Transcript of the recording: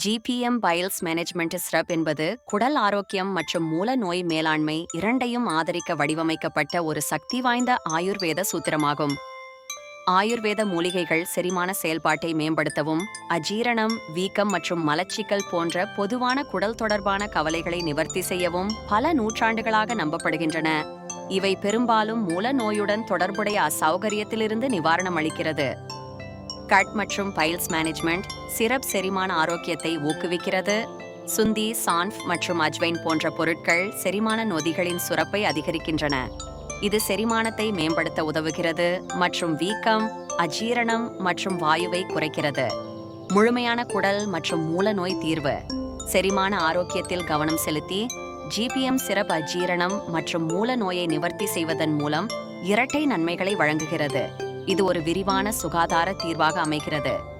GBM files management syrup என்பது குடல் ஆரோக்கியம் மற்றும் மூல நோய் மேலாண்மை இரண்டையும் ஆதரிக்க வடிவமைக்கப்பட்ட ஒரு சக்தி வாய்ந்த ஆயுர்வேத சூத்திரமாகும். ஆயுர்வேத மூலிகைகள் செரிமான செயல்பாட்டை மேம்படுத்தவும், அஜீரணம், வீக்கம் மற்றும் மலச்சிக்கல் போன்ற பொதுவான குடல் தொடர்பான கவலைகளை நிவர்த்தி செய்யவும் பல நூற்றாண்டுகளாக நம்பப்படுகின்றன. இவை பெரும்பாலும் மூல நோயுடன் தொடர்புடைய அசௌகரியத்திலிருந்து நிவாரணம் அளிக்கிறது. கட் மற்றும் பைல்ஸ் மேனேஜ்மெண்ட் சிரப் செரிமான ஆரோக்கியத்தை ஊக்குவிக்கிறது. சுந்தி, சான்ஃப் மற்றும் அஜ்வைன் போன்ற பொருட்கள் செரிமான நொதிகளின் சுரப்பை அதிகரிக்கின்றன. இது செரிமானத்தை மேம்படுத்த உதவுகிறது மற்றும் வீக்கம், அஜீரணம் மற்றும் வாயுவை குறைக்கிறது. முழுமையான குடல் மற்றும் மூல நோய் தீர்வு செரிமான ஆரோக்கியத்தில் கவனம் செலுத்தி ஜிபிஎம் சிரப் அஜீரணம் மற்றும் மூல நோயை நிவர்த்தி செய்வதன் மூலம் இரட்டை நன்மைகளை வழங்குகிறது. இது ஒரு விரிவான சுகாதார தீர்வாக அமைகிறது.